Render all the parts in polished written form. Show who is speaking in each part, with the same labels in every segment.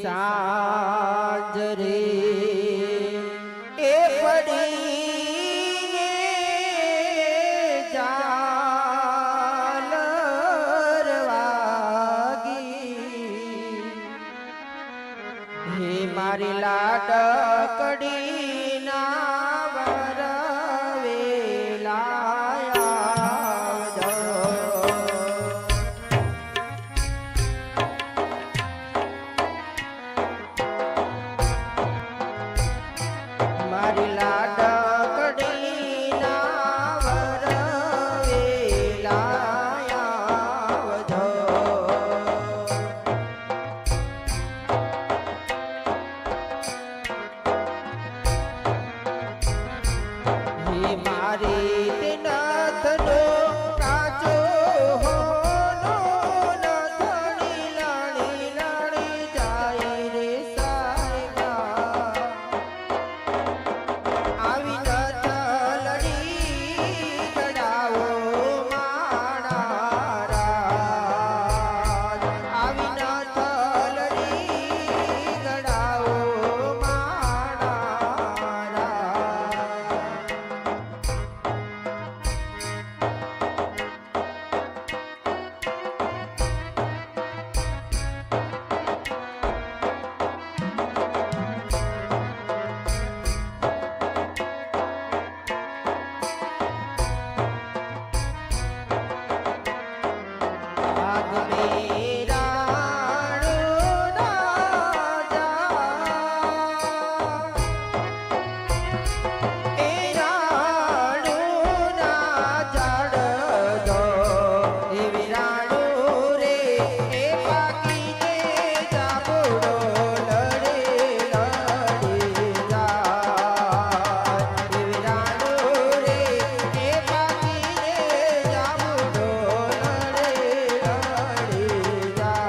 Speaker 1: સાંજ રે એ પડીને ઝાલર વાગી હે મારી લાડકડી ના વરવેલા મારી લાડકડી ના વરવેલા આવજો હે મારી તે નાથનો કાચો હોનો નથણી લાણી લાણી જાય રે સાયગા આવી નથલડી ગડાવો માણા રાજ આવી નથલડી ગડાવો માણા રાજ આગ મેરાણો રાજા એ રાણો ના ઝાડજો એ વિરાણો રે એ પાકીને જાબડો લડે લડે જાય એ વિરાણો રે એ પાકીને જાબડો લડે લડે જાય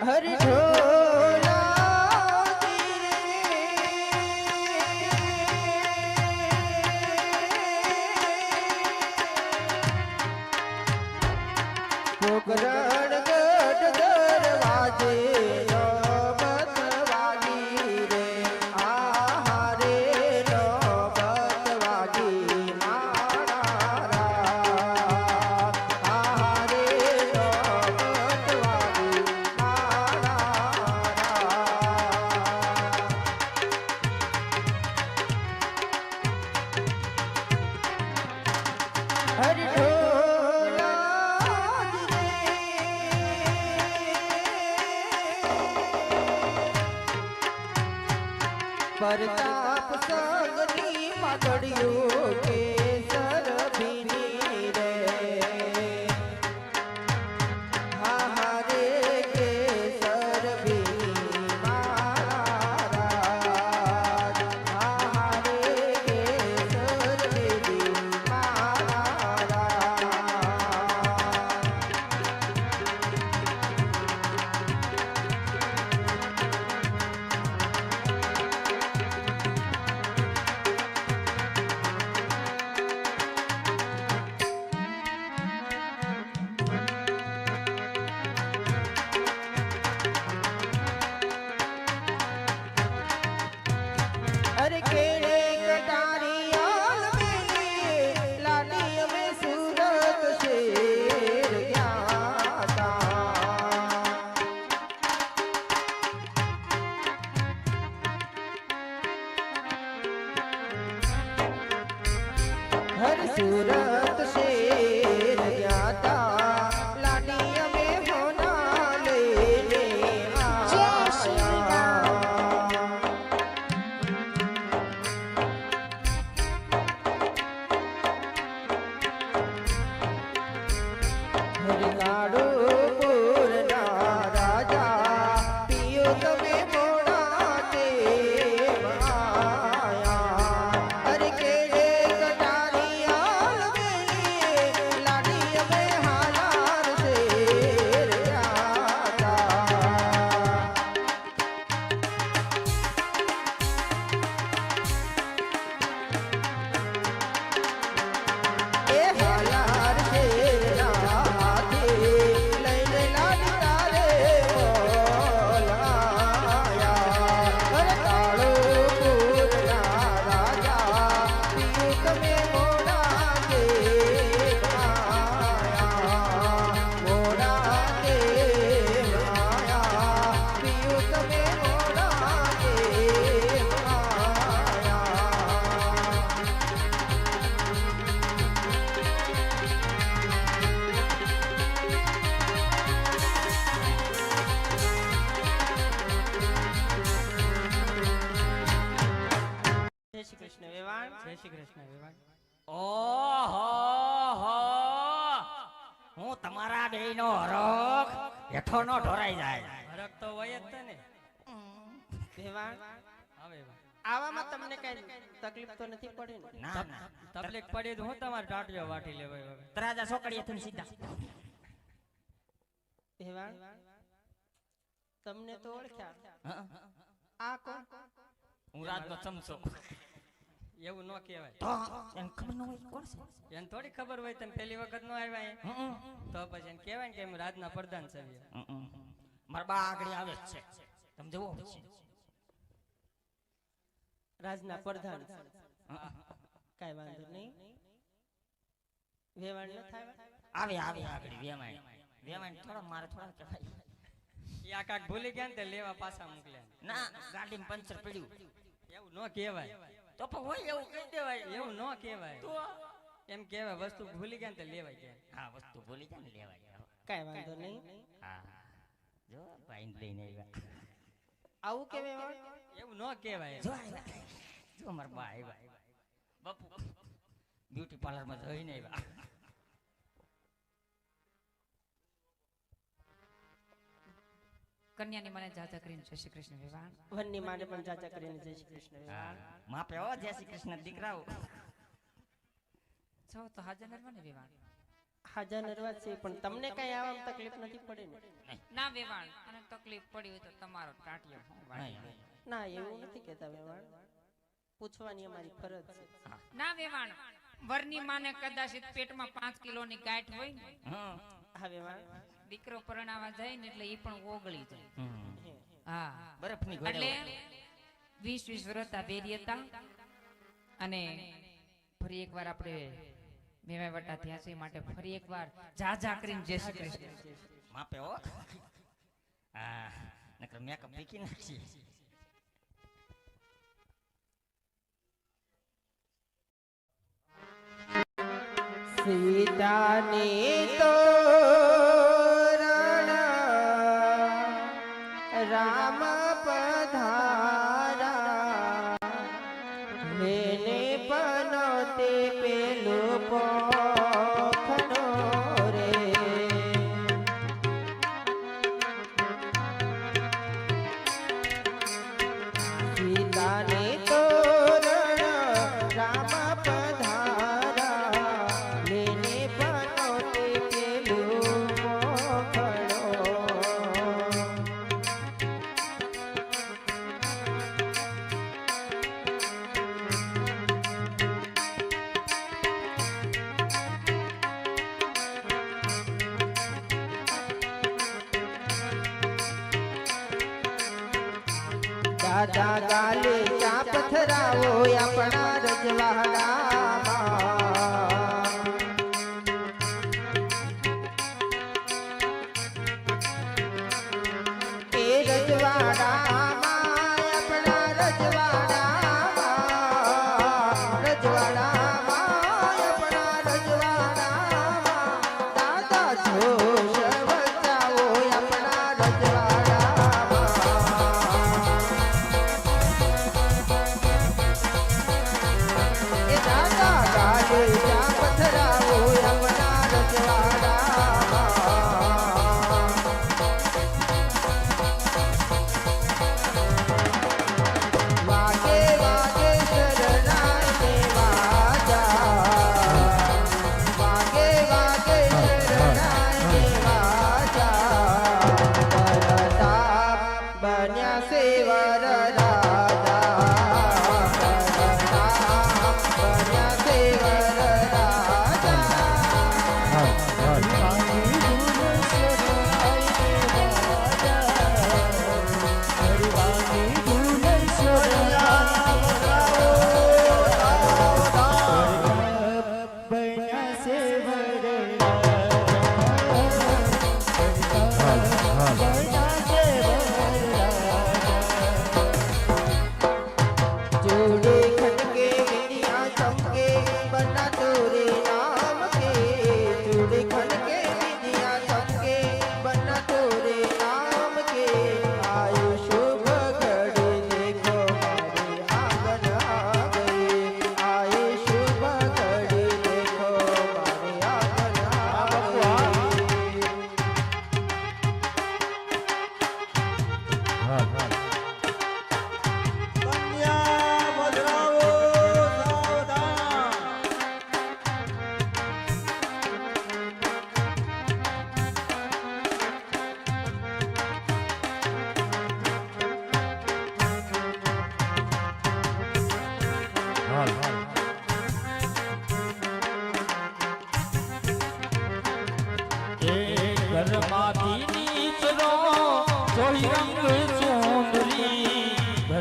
Speaker 1: હરિ ઢોલા પોકરણ ગઢ દરવાજે નોબત વાગી રે આહારે નોબત વાગી મારા રાત આહારે નોબત વાગી મારા રાત હરિ પરતાપ સંગની પાઘડીઓ કેસર ભીની રે હારે કેસર ભીની મારા રાજ હારે કેસર ભીની મારા રાજ અરે કેળે કટારિયાલ મેલીએ લાડી અમે સુરત શેર ગયા તા હર સુરત શેર ગયા તા લાડી અમે હોના લેને આયા હરિકાડો પૂરના રાજા પિયો તમે મોડા તે આયા હર કેળે કટારિયાલ
Speaker 2: વેવાણ જય શ્રી કૃષ્ણ વેવાણ.
Speaker 3: ઓહો હો હું તમારા બેયનો હરખ હેઠો નો ઢોરાઈ જાય.
Speaker 2: હરખ તો હોય જ છે ને.
Speaker 1: વેવાણ
Speaker 2: હા વેવાણ.
Speaker 1: આવામાં તમને કઈ તકલીફ તો નથી પડી ને?
Speaker 3: ના ના
Speaker 2: તકલીફ પડી તો હું તમારે ટાટિયો વાટી લેવાય હવે.
Speaker 3: તરાજા સોકડીએ થઈને સીધા.
Speaker 1: વેવાણ તમને તો ઓળખ્યા.
Speaker 3: હા,
Speaker 1: આ કોણ?
Speaker 3: હું રાજનો ચમચો.
Speaker 2: એવું ન કહેવાય.
Speaker 3: તો એને ખબર ન હોય કોણ છે?
Speaker 2: એને થોડી ખબર હોય તને પહેલી વખત ન આવ્યા અહીં. તો પછી એને કહેવાય ને કે એમ રાજના પ્રધાન છે.
Speaker 3: મારા બા આગળ આવે જ છે, તમે જુઓ.
Speaker 1: રાજના પ્રધાન કઈ વાંધો નહીં. વેવાણ ન થાય
Speaker 3: આવે આવે આગળ વેમાય વેમાય થોડા મારે થોડા કહેવાય.
Speaker 2: એ આ કાક ભૂલી ગયા ને તે લેવા પાછા મોકલ્યા.
Speaker 3: ના ગાડીમાં પંચર પડ્યું
Speaker 2: એવું ન કહેવાય.
Speaker 3: તો પણ હોય એવું કહી દેવાય.
Speaker 2: એવું ન કહેવાય.
Speaker 3: તો
Speaker 2: એમ કહેવાય વસ્તુ ભૂલી ગયા ને તે લેવાય ગયા.
Speaker 3: હા વસ્તુ ભૂલી જાય ને લેવાય.
Speaker 1: કઈ વાંધો નહીં.
Speaker 3: હા જો ભાઈ લઈને આવ્યા.
Speaker 1: આવું કે વેવાણ?
Speaker 2: એવું ન કહેવાય.
Speaker 3: જો આવ્યા જો મારા બા આવ્યા. બાપુ બ્યુટી પાર્લરમાં જઈને આવ્યા.
Speaker 4: કન્યાની મને જાજા કરીને જય શ્રી કૃષ્ણ વેવાણ.
Speaker 1: વનની માને પણ ચાચા કરીને જય શ્રી કૃષ્ણ વેવાણ.
Speaker 3: માપે હો જય શ્રી કૃષ્ણ દીકરાઓ.
Speaker 4: છો તો હાજર નરવા ને વેવાણ.
Speaker 1: હાજર નરવા છે પણ તમને કઈ આવામાં તકલીફ નથી પડી ને?
Speaker 4: ના વેવાણ અને તકલીફ પડી હોય તો તમારો ટાટિયો હું વાટી.
Speaker 1: ના એવું નથી કહેતા વેવાણ. પૂછવાની અમારી ફરજ છે.
Speaker 4: ના વેવાણ વરની માને કદાચિત પેટમાં 5 કિલોની ગાંઠ હોય ને
Speaker 1: હા વેવાણ
Speaker 4: દીકરો પરણાવા જાય ને એટલે એ પણ ઓગળી જાય. હા
Speaker 3: બરફની
Speaker 4: એટલે 20 વ્રતા બેરી હતા અને ફરી એકવાર આપણે મેવાય વટા થયા છે માટે ફરી એકવાર જાજા કરીને જય શ્રી કૃષ્ણ.
Speaker 3: માપે હો. હા નકર મેકઅપ પીકી નાખી.
Speaker 1: સીતાને તો રામ પધારા લેને પનોતે પેલું પોખનો રે. સીતાને તો રામ પધારા લેને પનોતે પેલું પોખનો. દાદા ગાલે ચા પથરાવો આપણા રજવાડામાં. એ રજવાડામાં આપણા રજવાડામાં આપણા રજવાડામાં દાદા જોશ બચાવો આપણા રજવાડામાં. એ દાદા ગાલે ચા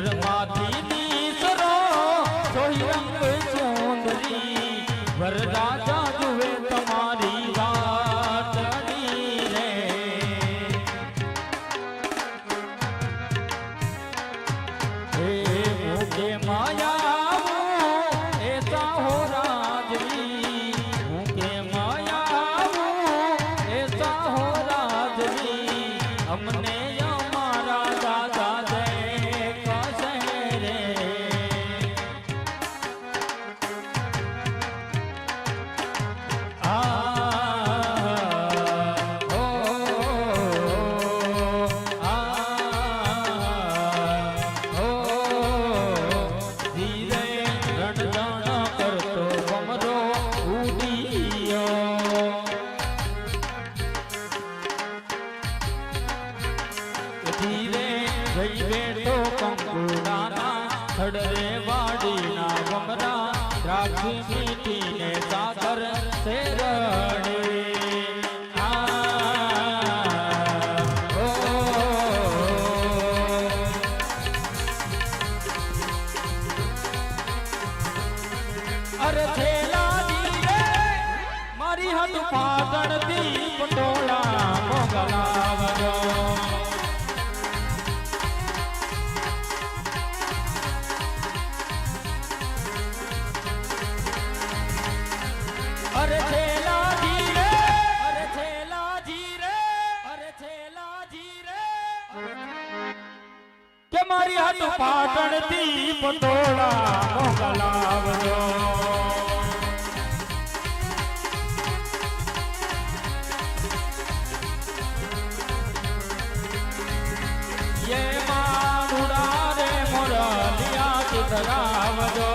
Speaker 5: ઘરમાંથી દીસરો સોઈ રંગ સુંદરી વરરાજા જુએ તમારી વાતની રે હે મુકે માયા એસા હો રાજવી મુકે માયા એસા હો રાજવી અમને અમારા દાદા દે કસે રે ધીરે રણજણ કરતો ભમરો ઉડીયો ધીરે જઈ બેઠો કંકુડાના ખડરે વાડીના ભમરા દ્રાક્ષી મીઠીને સાગર શેરડે અરે છેલાજી રે મારી હાથ પાટણથી પટોળા મોગલાવજો અરે છેલાજી રે અરે છેલાજી રે અરે છેલાજી રે કે મારી હાથ પાટણથી પટોળા મોગલાવજો ये मानुड़ा रे मोरलिया चितरावजो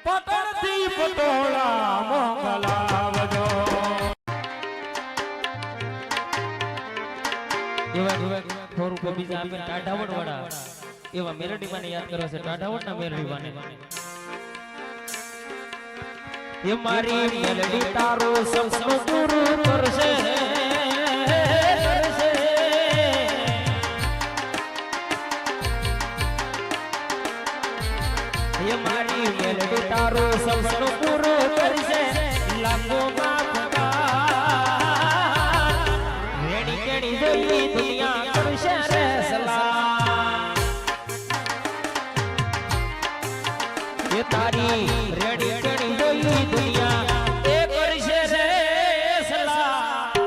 Speaker 5: पटणथी पटोळा मोगलावजो
Speaker 6: એવા થોડુંક બીજા આપે ટાઢાવડ વાળા એવા મેલડી માને યાદ કરવા છે ટાઢાવડ ના મેલડી માને એ મારી મેલડી તારો સપનું પૂરું કરશે કરશે એ મારી મેલડી તારો સપનું પૂરું કરશે લાખો રેડી કેડી જોઈ દુનિયા કરશે રે સલામ એ તારી રેડી કેડી જોઈ દુનિયા એ કરશે રે સલામ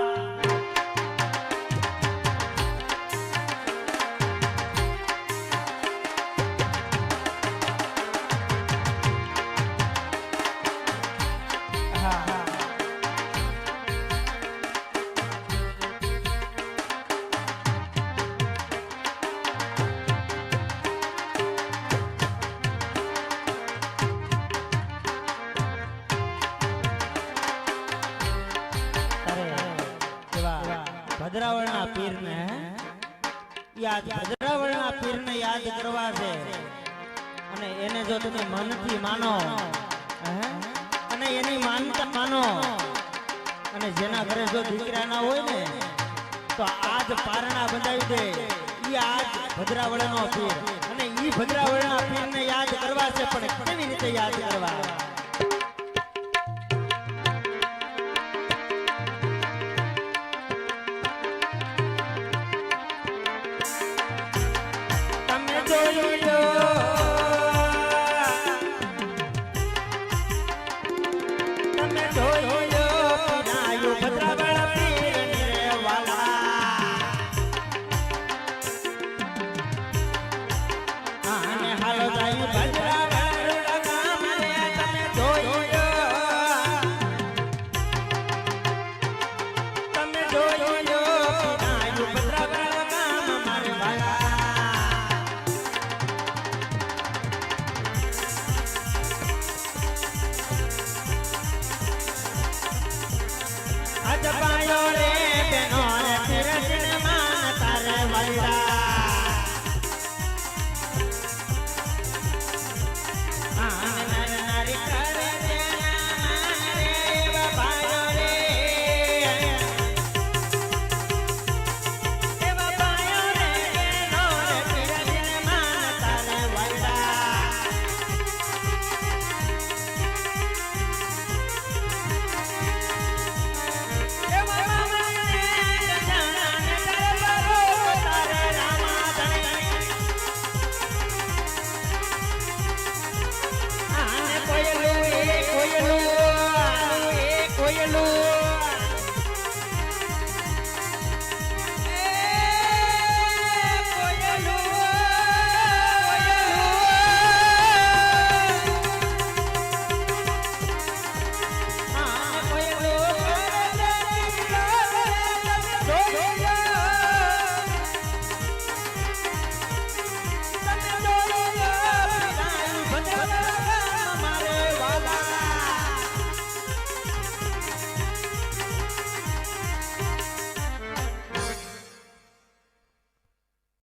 Speaker 5: ભદ્રાવળના પીરને યાદ ભદ્રાવળના પીરને યાદ કરવા છે અને એને જો તમે મનથી માનો અને એની માનતા માનો અને જેના ઘરે જો દીકરા ના હોય ને તો આજ પારણા બંધાવી દે ઈ આજ ભદ્રાવળનો પીર અને ઈ ભદ્રાવળના પીરને યાદ કરવા છે પણ કેવી રીતે યાદ કરવા
Speaker 3: કોયલું